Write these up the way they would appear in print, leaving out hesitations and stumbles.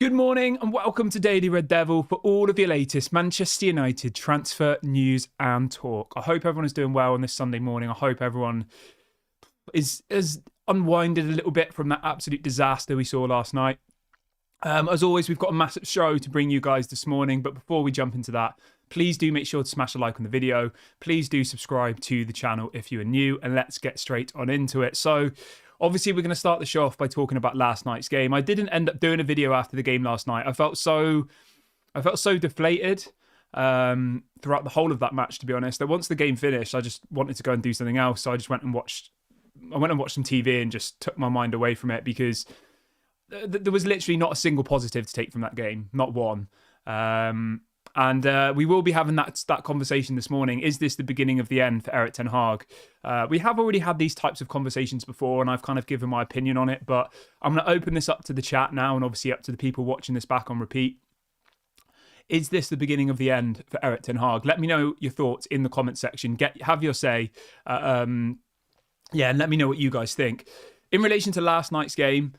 Good morning and welcome to Daily Red Devil for all of your latest Manchester United transfer news and talk. I hope everyone is doing well on this Sunday morning. I hope everyone is unwinded a little bit from that absolute disaster we saw last night. As always, we've got a massive show to bring you guys this morning, but before we jump into that, please do make sure to smash a like on the video. Please do subscribe to the channel if you are new, and let's get straight on into it. So, obviously, we're going to start the show off by talking about last night's game. I didn't end up doing a video after the game last night. I felt so deflated throughout the whole of that match, to be honest. That once the game finished, I just wanted to go and do something else. So I just went and watched some TV and just took my mind away from it because there was literally not a single positive to take from that game, not one. And we will be having that conversation this morning. Is this the beginning of the end for Eric Ten Hag? We have already had these types of conversations before, and I've kind of given my opinion on it, but I'm going to open this up to the chat now and obviously up to the people watching this back on repeat. Is this the beginning of the end for Eric Ten Hag? Let me know your thoughts in the comment section. Have your say. And let me know what you guys think. In relation to last night's game,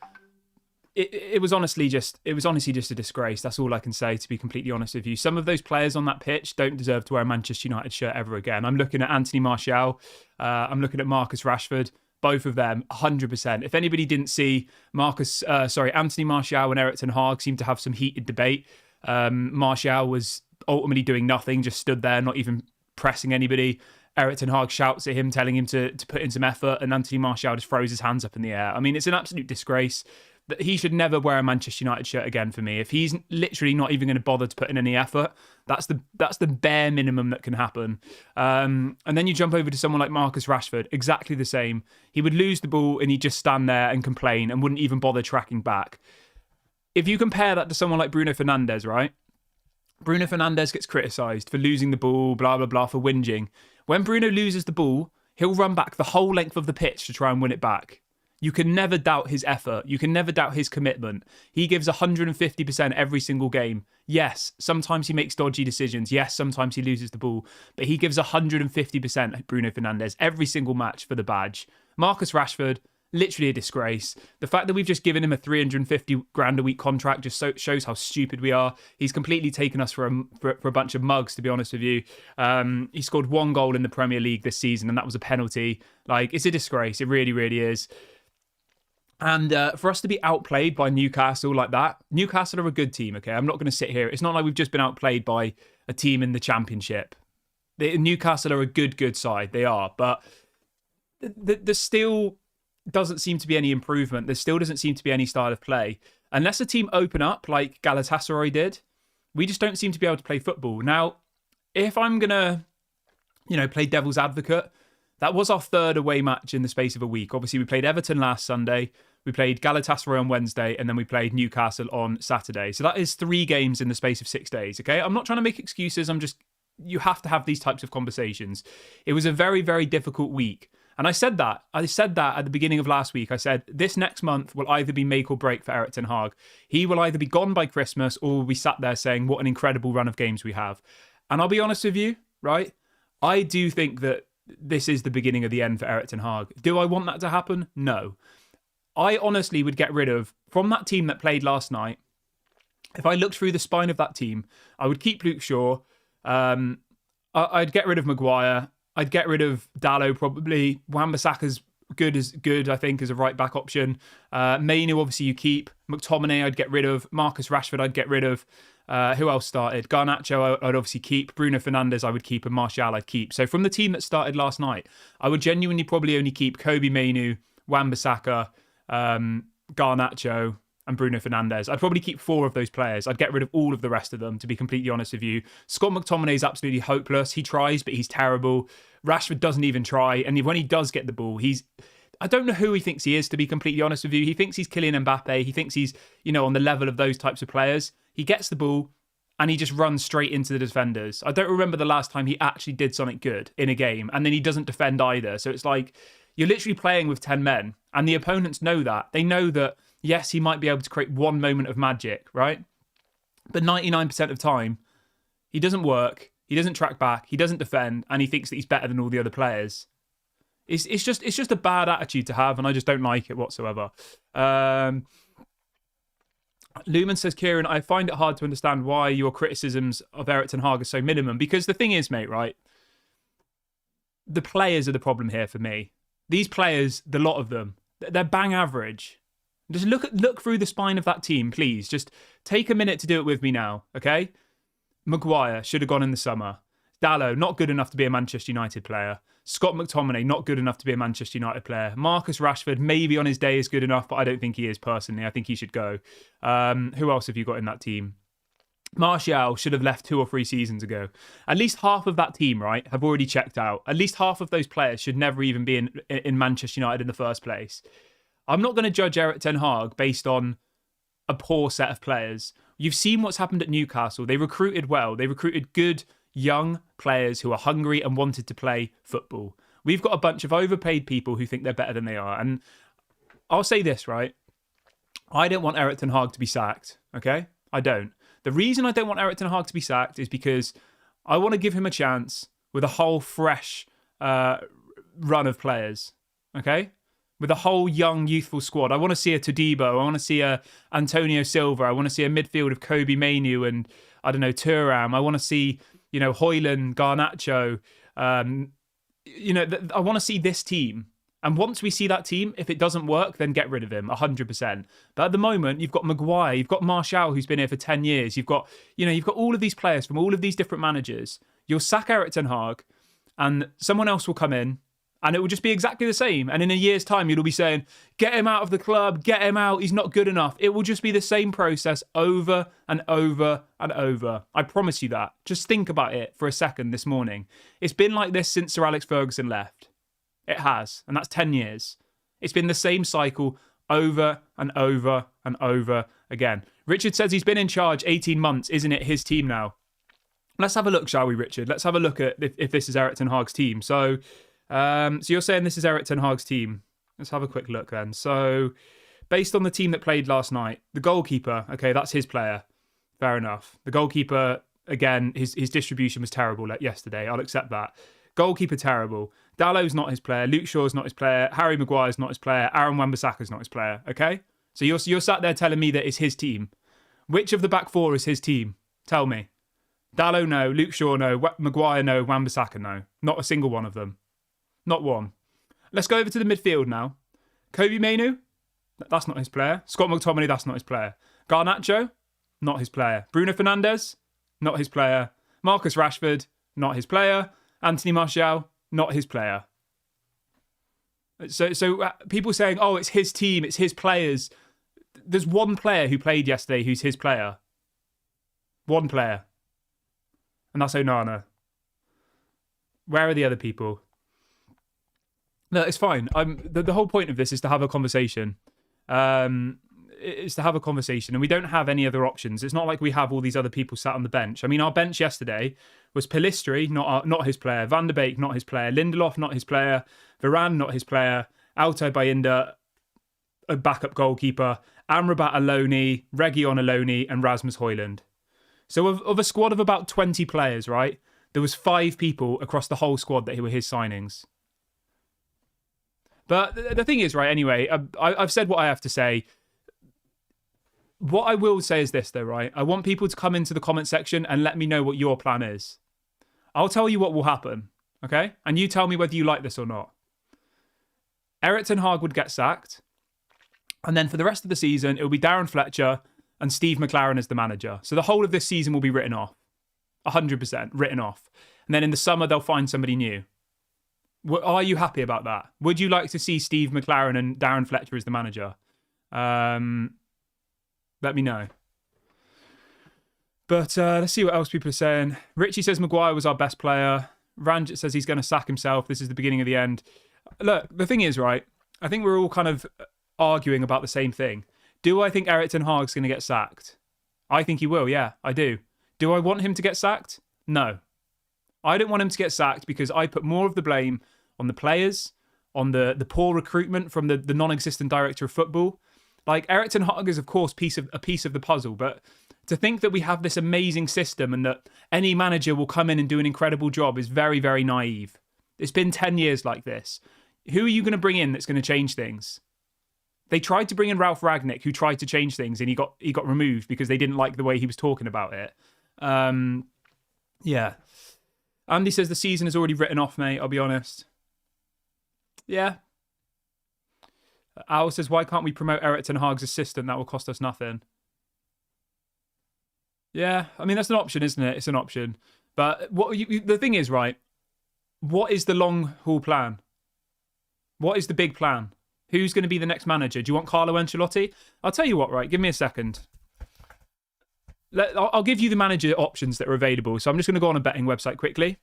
it was honestly just a disgrace. That's all I can say, to be completely honest with you. Some of those players on that pitch don't deserve to wear a Manchester United shirt ever again. I'm looking at Anthony Martial. I'm looking at Marcus Rashford. Both of them, 100%. If anybody didn't see Anthony Martial and Eric Ten Hag seemed to have some heated debate. Martial was ultimately doing nothing, just stood there, not even pressing anybody. Eric Ten Hag shouts at him, telling him to put in some effort, and Anthony Martial just throws his hands up in the air. I mean, it's an absolute disgrace. That he should never wear a Manchester United shirt again for me. If he's literally not even going to bother to put in any effort, that's the bare minimum that can happen. And then you jump over to someone like Marcus Rashford, exactly the same. He would lose the ball and he'd just stand there and complain and wouldn't even bother tracking back. If you compare that to someone like Bruno Fernandes, right? Bruno Fernandes gets criticised for losing the ball, blah, blah, blah, for whinging. When Bruno loses the ball, he'll run back the whole length of the pitch to try and win it back. You can never doubt his effort. You can never doubt his commitment. He gives 150% every single game. Yes, sometimes he makes dodgy decisions. Yes, sometimes he loses the ball. But he gives 150%, Bruno Fernandes, every single match for the badge. Marcus Rashford, literally a disgrace. The fact that we've just given him a 350 grand a week contract just shows how stupid we are. He's completely taken us for a bunch of mugs, to be honest with you. He scored one goal in the Premier League this season, and that was a penalty. It's a disgrace. It really, really is. And for us to be outplayed by Newcastle like that, Newcastle are a good team, okay? I'm not going to sit here. It's not like we've just been outplayed by a team in the Championship. Newcastle are a good side. They are. But there still doesn't seem to be any improvement. There still doesn't seem to be any style of play. Unless a team open up like Galatasaray did, we just don't seem to be able to play football. Now, if I'm going to, play devil's advocate, that was our third away match in the space of a week. Obviously, we played Everton last Sunday, we played Galatasaray on Wednesday, and then we played Newcastle on Saturday. So that is 3 games in the space of 6 days, okay? I'm not trying to make excuses. You have to have these types of conversations. It was a very, very difficult week. And I said that at the beginning of last week. I said, this next month will either be make or break for Eric Ten Hag. He will either be gone by Christmas or we'll be sat there saying, what an incredible run of games we have. And I'll be honest with you, right? I do think that this is the beginning of the end for Eric Ten Hag. Do I want that to happen? No. I honestly would get rid of, from that team that played last night, if I looked through the spine of that team, I would keep Luke Shaw. I'd get rid of Maguire. I'd get rid of Dalot probably. Wan-Bissaka's good, I think, as a right back option. Mainu, obviously, you keep. McTominay, I'd get rid of. Marcus Rashford, I'd get rid of. Who else started? Garnacho, I'd obviously keep. Bruno Fernandes, I would keep. And Martial, I'd keep. So from the team that started last night, I would genuinely probably only keep Kobe Mainu, Wan-Bissaka, Garnacho, and Bruno Fernandes. I'd probably keep 4 of those players. I'd get rid of all of the rest of them, to be completely honest with you. Scott McTominay is absolutely hopeless. He tries, but he's terrible. Rashford doesn't even try. And when he does get the ball, I don't know who he thinks he is, to be completely honest with you. He thinks he's Kylian Mbappe. He thinks he's, on the level of those types of players. He gets the ball and he just runs straight into the defenders. I don't remember the last time he actually did something good in a game. And then he doesn't defend either. So it's like, you're literally playing with 10 men. And the opponents know that. They know that, yes, he might be able to create one moment of magic, right? But 99% of the time, he doesn't work. He doesn't track back. He doesn't defend. And he thinks that he's better than all the other players. It's just a bad attitude to have, and I just don't like it whatsoever. Lumen says, Kieran, I find it hard to understand why your criticisms of Erik Ten Hag are so minimum, because the thing is, mate, right? The players are the problem here for me. These players, the lot of them, they're bang average. Just look through the spine of that team, please. Just take a minute to do it with me now, okay? Maguire should have gone in the summer. Dalot, not good enough to be a Manchester United player. Scott McTominay, not good enough to be a Manchester United player. Marcus Rashford, maybe on his day is good enough, but I don't think he is personally. I think he should go. Who else have you got in that team? Martial should have left 2 or 3 seasons ago. At least half of that team, right, have already checked out. At least half of those players should never even be in Manchester United in the first place. I'm not going to judge Erik Ten Hag based on a poor set of players. You've seen what's happened at Newcastle. They recruited well. They recruited good young players who are hungry and wanted to play football. We've got a bunch of overpaid people who think they're better than they are. And I'll say this, right? I don't want Erik Ten Hag to be sacked, okay? I don't. The reason I don't want Erik Ten Hag to be sacked is because I want to give him a chance with a whole fresh run of players, okay? With a whole young, youthful squad. I want to see a Todibo. I want to see a Antonio Silva. I want to see a midfield of Kobe Mainoo and, I don't know, Thuram. I want to see, Højlund, Garnacho. I want to see this team. And once we see that team, if it doesn't work, then get rid of him, 100%. But at the moment, you've got Maguire, you've got Martial, who's been here for 10 years. You've got all of these players from all of these different managers. You'll sack Erik Ten Hag, and someone else will come in, and it will just be exactly the same. And in a year's time, you'll be saying, get him out of the club, get him out, he's not good enough. It will just be the same process over and over and over. I promise you that. Just think about it for a second this morning. It's been like this since Sir Alex Ferguson left. It has, and that's 10 years. It's been the same cycle over and over and over again. Richard says he's been in charge 18 months. Isn't it his team now? Let's have a look, shall we, Richard? Let's have a look at if this is Erik Ten Hag's team. So you're saying this is Erik Ten Hag's team. Let's have a quick look then. So based on the team that played last night, the goalkeeper, okay, that's his player. Fair enough. The goalkeeper, again, his distribution was terrible yesterday. I'll accept that. Goalkeeper terrible. Dalot's not his player. Luke Shaw's not his player. Harry Maguire's not his player. Aaron Wan-Bissaka's not his player. Okay? So you're sat there telling me that it's his team. Which of the back 4 is his team? Tell me. Dalot, no. Luke Shaw, no. Maguire, no. Wan-Bissaka, no. Not a single one of them. Not one. Let's go over to the midfield now. Kobe Mainoo? That's not his player. Scott McTominay, that's not his player. Garnacho? Not his player. Bruno Fernandes? Not his player. Marcus Rashford? Not his player. Anthony Martial? Not his player. So people saying, oh, it's his team, it's his players. There's one player who played yesterday who's his player. One player. And that's Onana. Where are the other people? No, it's fine. The whole point of this is to have a conversation. It's to have a conversation, and we don't have any other options. It's not like we have all these other people sat on the bench. I mean, our bench yesterday was Pellistri, not his player. Van der Beek, not his player. Lindelof, not his player. Varane, not his player. Alto Bayinda, a backup goalkeeper. Amrabat Aloni, Reguilon Aloni, and Rasmus Højlund. So of a squad of about 20 players, right, there was 5 people across the whole squad that were his signings. But the thing is, right, anyway, I've said what I have to say. What I will say is this, though, right? I want people to come into the comment section and let me know what your plan is. I'll tell you what will happen, okay? And you tell me whether you like this or not. Erik Ten Hag would get sacked. And then for the rest of the season, it will be Darren Fletcher and Steve McLaren as the manager. So the whole of this season will be written off. 100% written off. And then in the summer, they'll find somebody new. Are you happy about that? Would you like to see Steve McLaren and Darren Fletcher as the manager? Let me know. But let's see what else people are saying. Richie says Maguire was our best player. Ranjit says he's going to sack himself. This is the beginning of the end. Look, the thing is, right, I think we're all kind of arguing about the same thing. Do I think Erik Ten Hag's going to get sacked? I think he will, yeah, I do. Do I want him to get sacked? No. I don't want him to get sacked because I put more of the blame on the players, on the poor recruitment from the non-existent director of football. Like, Erik Ten Hag is, of course, a piece of the puzzle, but to think that we have this amazing system and that any manager will come in and do an incredible job is very, very naive. It's been 10 years like this. Who are you going to bring in that's going to change things? They tried to bring in Ralph Ragnick, who tried to change things, and he got removed because they didn't like the way he was talking about it. Yeah. Andy says the season is already written off, mate. I'll be honest. Yeah. Al says, why can't we promote Erik Ten Hag's assistant? That will cost us nothing. Yeah, I mean, that's an option, isn't it? It's an option. But the thing is, right, what is the long-haul plan? What is the big plan? Who's going to be the next manager? Do you want Carlo Ancelotti? I'll tell you what, right, give me a second. I'll give you the manager options that are available. So I'm just going to go on a betting website quickly.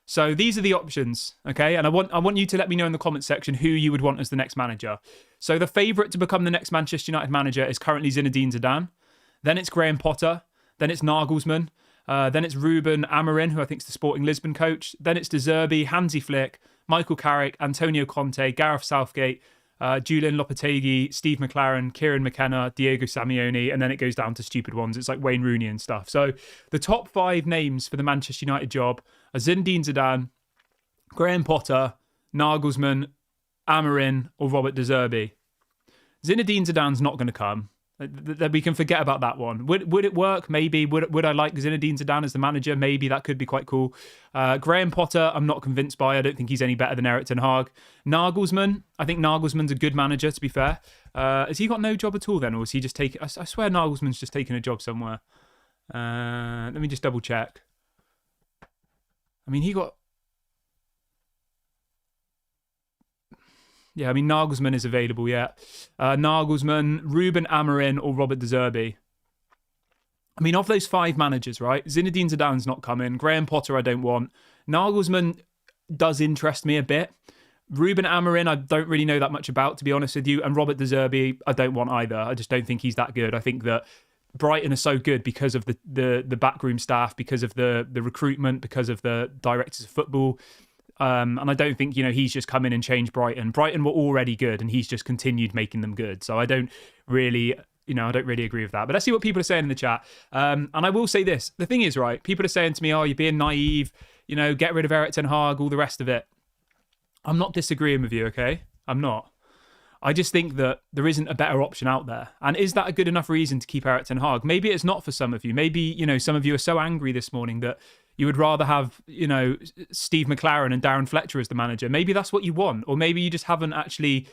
So these are the options, okay? And I want you to let me know in the comments section who you would want as the next manager. So the favourite to become the next Manchester United manager is currently Zinedine Zidane. Then it's Graham Potter. Then it's Nagelsmann. Then it's Ruben Amorim, who I think is the Sporting Lisbon coach. Then it's De Zerbi, Hansi Flick, Michael Carrick, Antonio Conte, Gareth Southgate, Julian Lopetegui, Steve McLaren, Kieran McKenna, Diego Simeone, and then it goes down to stupid ones. It's like Wayne Rooney and stuff. So the top 5 names for the Manchester United job are Zinedine Zidane, Graham Potter, Nagelsmann, Amorim, or Robert De Zerbi. Zinedine Zidane's not going to come. We can forget about that one. Would it work? Maybe. Would I like Zinedine Zidane as the manager? Maybe. That could be quite cool. Graham Potter, I'm not convinced by. I don't think he's any better than Erik Ten Hag. Nagelsmann, I think Nagelsmann's a good manager, to be fair. Has he got no job at all then? Or is he just taking... I swear Nagelsmann's just taking a job somewhere. Let me just double check. I mean, he got... Yeah, I mean, Nagelsmann is available, yeah. Nagelsmann, Ruben Amorim, or Robert De Zerbi. I mean, of those 5 managers, right? Zinedine Zidane's not coming. Graham Potter I don't want. Nagelsmann does interest me a bit. Ruben Amorim I don't really know that much about, to be honest with you. And Robert De Zerbi I don't want either. I just don't think he's that good. I think that Brighton are so good because of the backroom staff, because of the recruitment, because of the directors of football. And I don't think, he's just come in and changed Brighton. Brighton were already good and he's just continued making them good. So I don't really agree with that. But let's see what people are saying in the chat. And I will say this. The thing is, right, people are saying to me, oh, you're being naive, get rid of Erik Ten Hag, all the rest of it. I'm not disagreeing with you, okay? I'm not. I just think that there isn't a better option out there. And is that a good enough reason to keep Erik Ten Hag? Maybe it's not for some of you. Maybe, some of you are so angry this morning that you would rather have, Steve McLaren and Darren Fletcher as the manager. Maybe that's what you want. Or maybe you just haven't actually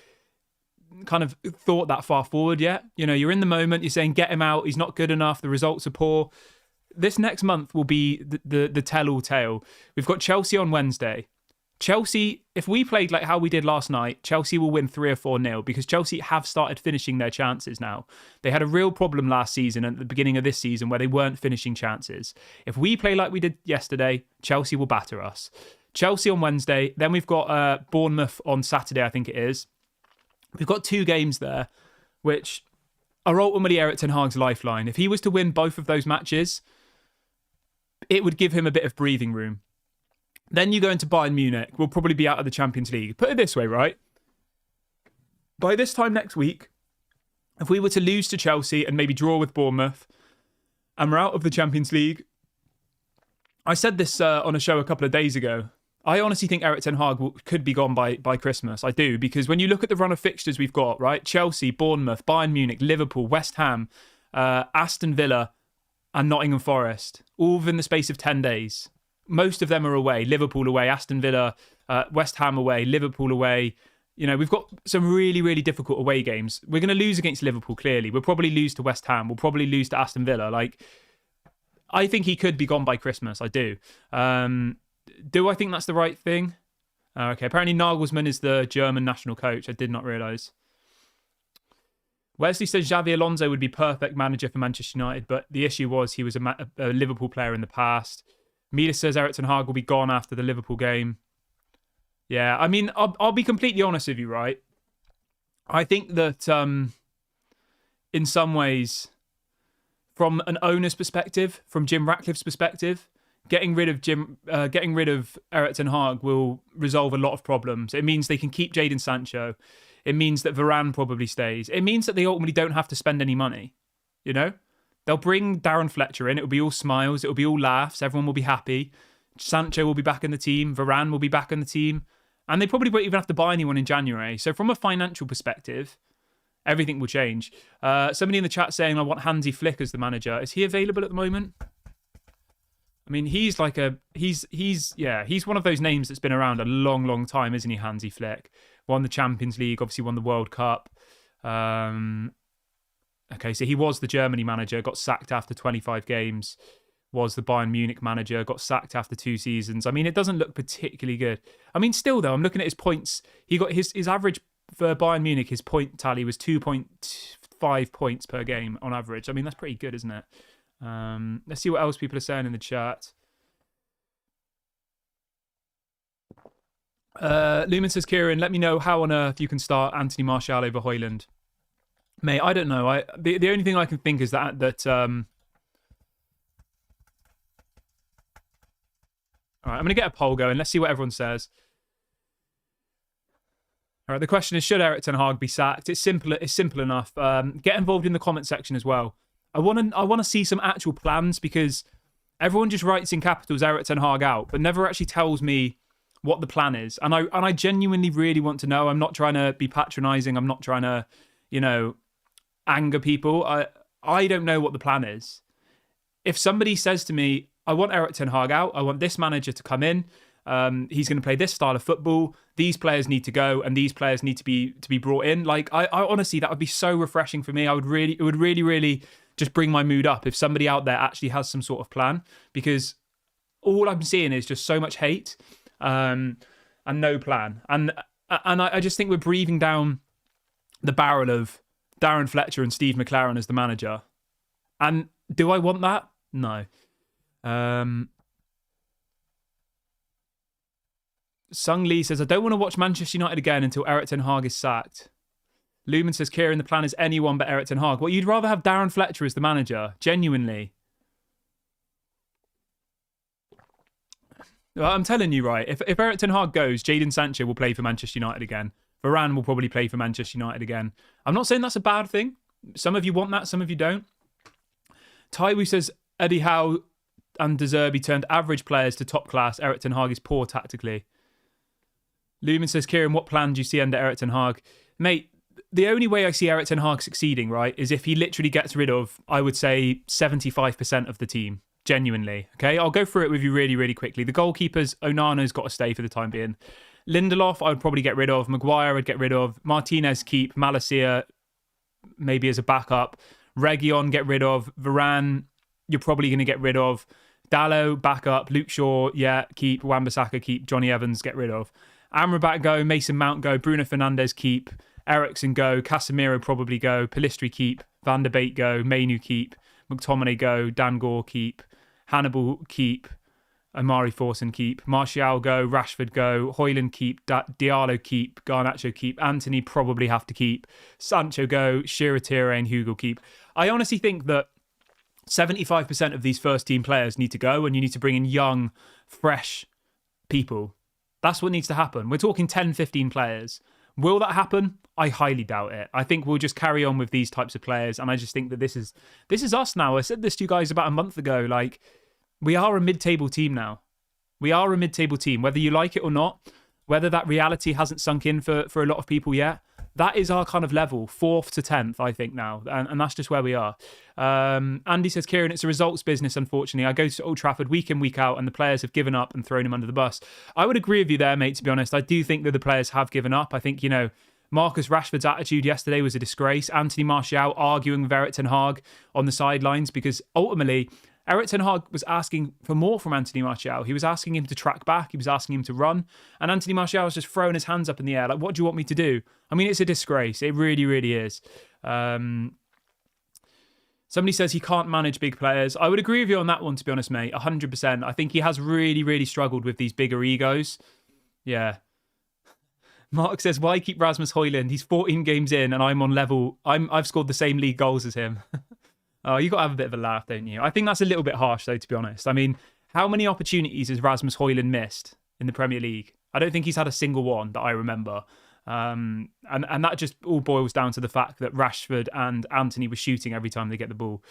kind of thought that far forward yet. You're in the moment. You're saying, get him out. He's not good enough. The results are poor. This next month will be the tell-all tale. We've got Chelsea on Wednesday. Chelsea, if we played like how we did last night, Chelsea will win 3 or 4-0 because Chelsea have started finishing their chances now. They had a real problem last season and at the beginning of this season where they weren't finishing chances. If we play like we did yesterday, Chelsea will batter us. Chelsea on Wednesday. Then we've got Bournemouth on Saturday, I think it is. We've got 2 games there, which are ultimately Erik Ten Hag's lifeline. If he was to win both of those matches, it would give him a bit of breathing room. Then you go into Bayern Munich. We'll probably be out of the Champions League. Put it this way, right? By this time next week, if we were to lose to Chelsea and maybe draw with Bournemouth, and we're out of the Champions League, I said this on a show a couple of days ago. I honestly think Erik Ten Hag could be gone by Christmas. I do, because when you look at the run of fixtures we've got, right? Chelsea, Bournemouth, Bayern Munich, Liverpool, West Ham, Aston Villa, and Nottingham Forest, all within the space of 10 days. Most of them are away. Liverpool away, Aston Villa, West Ham away, Liverpool away. We've got some really, really difficult away games. We're going to lose against Liverpool, clearly. We'll probably lose to West Ham. We'll probably lose to Aston Villa. I think he could be gone by Christmas. I do. Do I think that's the right thing? Okay, apparently Nagelsmann is the German national coach. I did not realise. Wesley says Xavi Alonso would be perfect manager for Manchester United, but the issue was he was a Liverpool player in the past. Mila says Erik Ten Hag will be gone after the Liverpool game. Yeah, I mean, I'll be completely honest with you, right? I think that in some ways, from an owner's perspective, from Jim Ratcliffe's perspective, getting rid of Erik Ten Hag will resolve a lot of problems. It means they can keep Jadon Sancho. It means that Varane probably stays. It means that they ultimately don't have to spend any money, They'll bring Darren Fletcher in. It'll be all smiles. It'll be all laughs. Everyone will be happy. Sancho will be back in the team. Varane will be back in the team. And they probably won't even have to buy anyone in January. So from a financial perspective, Everything will change. Somebody in the chat saying, I want Hansi Flick as the manager. Is he available at the moment? I mean, he's one of those names that's been around a long, long time, isn't he, Hansi Flick? Won the Champions League, obviously won the World Cup. Okay, so he was the Germany manager, got sacked after 25 games, was the Bayern Munich manager, got sacked after 2 seasons. I mean, it doesn't look particularly good. I mean, still, though, I'm looking at his points. He got his average for Bayern Munich, his point tally was 2.5 points per game on average. I mean, that's pretty good, isn't it? Let's see what else people are saying in the chat. Lumen says, Kieran, let me know how on earth you can start Anthony Martial over Højlund. Mate, I don't know. The only thing I can think is that all right, I'm going to get a poll going. Let's see what everyone says. All right, the question is, should Erik Ten Hag be sacked? It's simple enough. Get involved in the comment section as well. I want to see some actual plans, because everyone just writes in capitals Erik Ten Hag out, but never actually tells me what the plan is. And I genuinely really want to know. I'm not trying to be patronising. I'm not trying to, anger people. I don't know what the plan is. If somebody says to me, I want Erik Ten Hag out, I want this manager to come in, he's going to play this style of football, these players need to go, and these players need to be brought in. Like, I honestly, that would be so refreshing for me. It would really just bring my mood up if somebody out there actually has some sort of plan, because all I'm seeing is just so much hate and no plan. And I just think we're breathing down the barrel of Darren Fletcher and Steve McLaren as the manager. And do I want that? No. Sung Lee says, I don't want to watch Manchester United again until Erik Ten Hag is sacked. Lumen says, Kieran, the plan is anyone but Erik Ten Hag. Well, you'd rather have Darren Fletcher as the manager, genuinely. Well, I'm telling you, right, if Erik Ten Hag goes, Jadon Sancho will play for Manchester United again. Varane will probably play for Manchester United again. I'm not saying that's a bad thing. Some of you want that, some of you don't. Taiwu says, Eddie Howe and De Zerbi turned average players to top class. Erik Ten Hag is poor tactically. Lumen says, Kieran, what plan do you see under Erik Ten Hag? Mate, the only way I see Erik Ten Hag succeeding, right, is if he literally gets rid of, I would say, 75% of the team. Genuinely. Okay, I'll go through it with you really, really quickly. The goalkeepers, Onana's got to stay for the time being. Lindelof, I would probably get rid of. Maguire, I'd get rid of. Martinez, keep. Malacia, maybe as a backup. Reguilon, get rid of. Varane, you're probably going to get rid of. Dalot, backup. Luke Shaw, yeah, keep. Wan-Bissaka, keep. Johnny Evans, get rid of. Amrabat, go. Mason Mount, go. Bruno Fernandes, keep. Eriksen, go. Casemiro, probably go. Pellistri, keep. Van der Beek, go. Mainu, keep. McTominay, go. Dan Gore, keep. Hannibal, keep. Amari Forson, keep. Martial, go. Rashford, go. Højlund, keep. Diallo, keep. Garnacho, keep. Anthony, probably have to keep. Sancho, go. Shearer, Tire, and Hugo, keep. I honestly think that 75% of these first team players need to go, and you need to bring in young, fresh people. That's what needs to happen. We're talking 10, 15 players. Will that happen? I highly doubt it. I think we'll just carry on with these types of players, and I just think that this is us now. I said this to you guys about a month ago. Like, we are a mid-table team now. We are a mid-table team, whether you like it or not, whether that reality hasn't sunk in for a lot of people yet. That is our kind of level, 4th to 10th, I think now, and that's just where we are. Andy says, Kieran, it's a results business, unfortunately. I go to Old Trafford week in, week out, and the players have given up and thrown him under the bus. I would agree with you there, mate, to be honest. I do think that the players have given up. I think, Marcus Rashford's attitude yesterday was a disgrace. Anthony Martial arguing with Erik Ten Hag on the sidelines, because ultimately Erik Ten Hag was asking for more from Anthony Martial. He was asking him to track back. He was asking him to run. And Anthony Martial was just throwing his hands up in the air. Like, what do you want me to do? I mean, it's a disgrace. It really, really is. Somebody says he can't manage big players. I would agree with you on that one, to be honest, mate. 100%. I think he has really, really struggled with these bigger egos. Yeah. Mark says, why keep Rasmus Højlund? He's 14 games in and I'm on level. I've scored the same league goals as him. Oh, you got to have a bit of a laugh, don't you? I think that's a little bit harsh, though, to be honest. I mean, how many opportunities has Rasmus Højlund missed in the Premier League? I don't think he's had a single one that I remember. And that just all boils down to the fact that Rashford and Anthony were shooting every time they get the ball.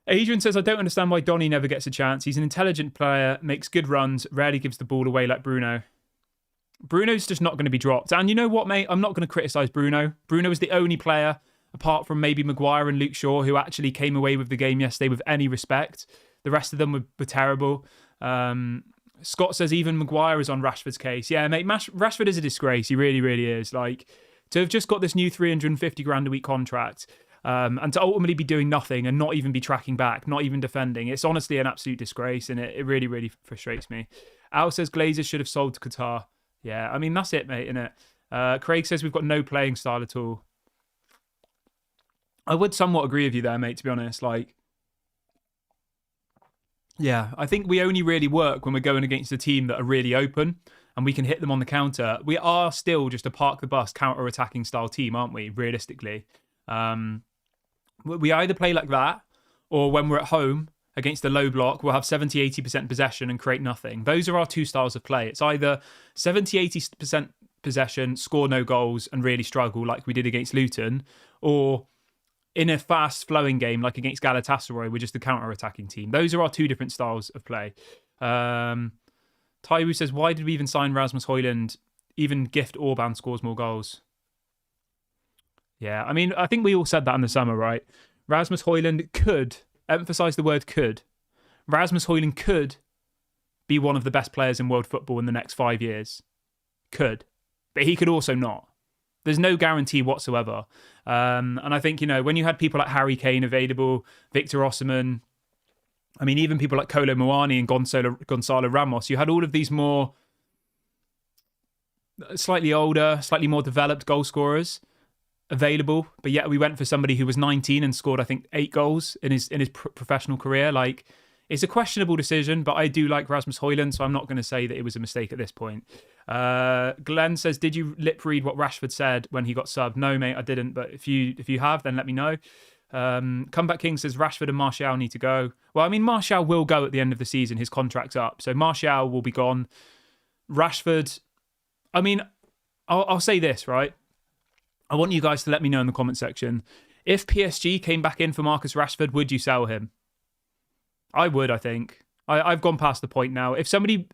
Adrian says, I don't understand why Donny never gets a chance. He's an intelligent player, makes good runs, rarely gives the ball away like Bruno. Bruno's just not going to be dropped. And you know what, mate? I'm not going to criticise Bruno. Bruno is the only player, apart from maybe Maguire and Luke Shaw, who actually came away with the game yesterday with any respect. The rest of them were terrible. Scott says even Maguire is on Rashford's case. Yeah, mate, Rashford is a disgrace. He really, really is. Like, to have just got this new 350 grand a week contract and to ultimately be doing nothing and not even be tracking back, not even defending, it's honestly an absolute disgrace, and it really, really frustrates me. Al says Glazers should have sold to Qatar. Yeah, I mean, that's it, mate, innit? Craig says we've got no playing style at all. I would somewhat agree with you there, mate, to be honest. Like, yeah, I think we only really work when we're going against a team that are really open and we can hit them on the counter. We are still just a park the bus, counter-attacking style team, aren't we, realistically? We either play like that, or when we're at home against the low block, we'll have 70-80% possession and create nothing. Those are our two styles of play. It's either 70-80% possession, score no goals, and really struggle like we did against Luton, or in a fast-flowing game like against Galatasaray, we're just a counter-attacking team. Those are our two different styles of play. Taiwu says, why did we even sign Rasmus Højlund? Even Gift Orban scores more goals. Yeah, I mean, I think we all said that in the summer, right? Rasmus Højlund could, emphasise the word could, Rasmus Højlund could be one of the best players in world football in the next 5 years. Could. But he could also not. There's no guarantee whatsoever. And I think, you know, when you had people like Harry Kane available, Victor Osimhen, I mean, even people like Kolo Muani and Gonzalo Ramos, you had all of these more slightly older, slightly more developed goal scorers available, but yet we went for somebody who was 19 and scored, I think, 8 goals in his professional career. Like, it's a questionable decision, but I do like Rasmus Højlund, so I'm not going to say that it was a mistake at this point. Glenn says, did you lip read what Rashford said when he got subbed? No, mate, I didn't, but if you have, then let me know. Comeback King says Rashford and Martial need to go. Well, I mean, Martial will go at the end of the season. His contract's up, so Martial will be gone. Rashford, I mean, I'll say this, right? I want you guys to let me know in the comment section. If PSG came back in for Marcus Rashford, would you sell him? I would, I think. I've gone past the point now. If somebody...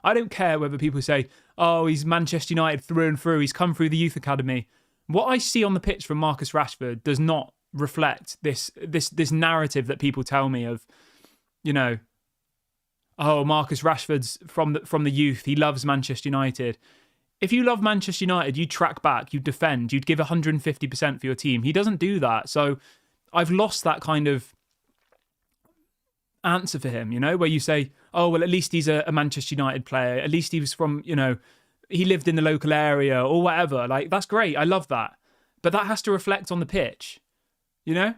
I don't care whether people say, oh, he's Manchester United through and through. He's come through the youth academy. What I see on the pitch from Marcus Rashford does not reflect this narrative that people tell me of, you know, oh, Marcus Rashford's from the youth. He loves Manchester United. If you love Manchester United, you'd track back, you'd defend, you'd give 150% for your team. He doesn't do that. So I've lost that kind of answer for him, you know, where you say, oh, well, at least he's a Manchester United player. At least he was from, you know, he lived in the local area or whatever. Like, that's great. I love that. But that has to reflect on the pitch, you know?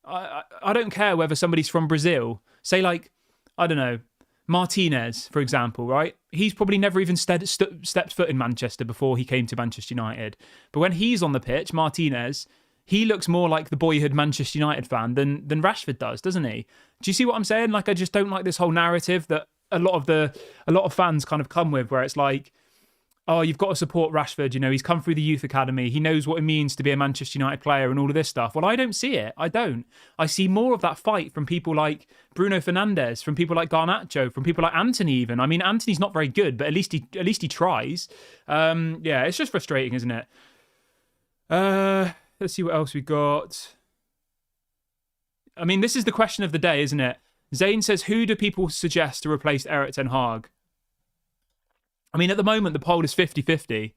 I don't care whether somebody's from Brazil. Say, like, I don't know, Martinez, for example, right? He's probably never even stepped foot in Manchester before he came to Manchester United. But when he's on the pitch, Martinez, he looks more like the boyhood Manchester United fan than Rashford does, doesn't he? Do you see what I'm saying? Like, I just don't like this whole narrative that a lot of fans kind of come with, where it's like, oh, you've got to support Rashford. You know, he's come through the youth academy. He knows what it means to be a Manchester United player and all of this stuff. Well, I don't see it. I don't. I see more of that fight from people like Bruno Fernandes, from people like Garnacho, from people like Anthony even. I mean, Anthony's not very good, but at least he tries. Yeah, it's just frustrating, isn't it? Let's see what else we got. I mean, this is the question of the day, isn't it? Zane says, who do people suggest to replace Erik Ten Hag? I mean, at the moment, the poll is 50-50.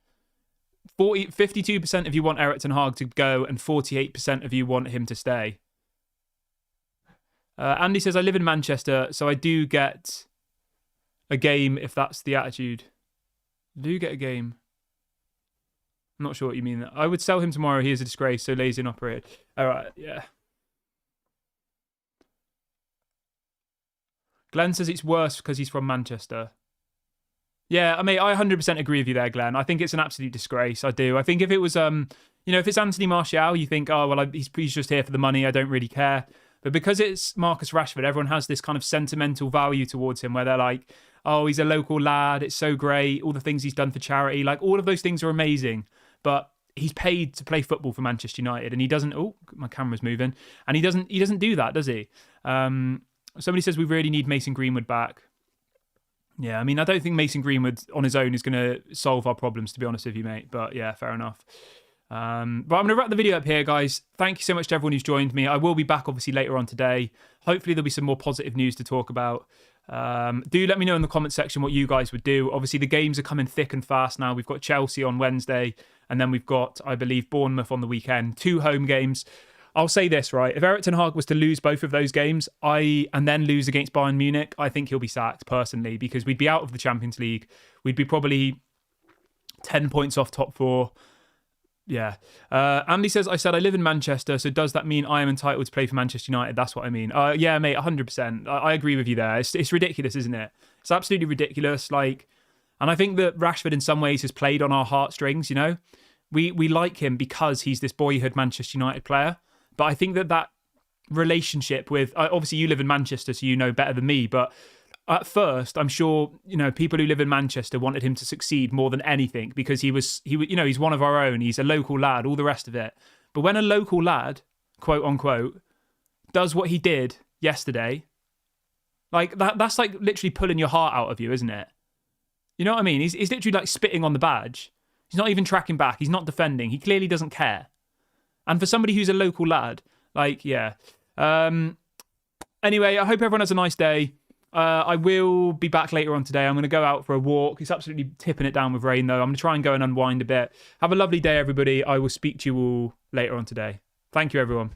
52% of you want Erik Ten Hag to go and 48% of you want him to stay. Andy says, I live in Manchester, so I do get a game if that's the attitude. Do get a game. I'm not sure what you mean. I would sell him tomorrow. He is a disgrace, so lazy and operated. All right, yeah. Glenn says it's worse because he's from Manchester. Yeah, I mean, I 100% agree with you there, Glenn. I think it's an absolute disgrace. I do. I think if it was, you know, if it's Anthony Martial, you think, oh, well, he's just here for the money. I don't really care. But because it's Marcus Rashford, everyone has this kind of sentimental value towards him where they're like, oh, he's a local lad. It's so great. All the things he's done for charity. Like, all of those things are amazing. But he's paid to play football for Manchester United, and he doesn't. Oh, my camera's moving, and he doesn't do that, does he? Somebody says we really need Mason Greenwood back. Yeah, I mean, I don't think Mason Greenwood on his own is going to solve our problems, to be honest with you, mate. But yeah, fair enough. But I'm going to wrap the video up here, guys. Thank you so much to everyone who's joined me. I will be back, obviously, later on today. Hopefully, there'll be some more positive news to talk about. Do let me know in the comment section what you guys would do. Obviously, the games are coming thick and fast now. We've got Chelsea on Wednesday, and then we've got, I believe, Bournemouth on the weekend. 2 home games. I'll say this, right? If Erik Ten Hag was to lose both of those games, and then lose against Bayern Munich, I think he'll be sacked, personally, because we'd be out of the Champions League. We'd be probably 10 points off top 4. Yeah. Andy says, I said I live in Manchester, so does that mean I am entitled to play for Manchester United? That's what I mean. Yeah, mate, 100%. I agree with you there. It's ridiculous, isn't it? It's absolutely ridiculous. And I think that Rashford in some ways has played on our heartstrings, you know? We like him because he's this boyhood Manchester United player. But I think that relationship with, obviously you live in Manchester, so you know better than me, but at first, I'm sure, you know, people who live in Manchester wanted him to succeed more than anything because he was, you know, he's one of our own. He's a local lad, all the rest of it. But when a local lad, quote unquote, does what he did yesterday, that's like literally pulling your heart out of you, isn't it? You know what I mean? He's literally like spitting on the badge. He's not even tracking back. He's not defending. He clearly doesn't care. And for somebody who's a local lad, yeah. Anyway, I hope everyone has a nice day. I will be back later on today. I'm going to go out for a walk. It's absolutely tipping it down with rain, though. I'm going to try and go and unwind a bit. Have a lovely day, everybody. I will speak to you all later on today. Thank you, everyone.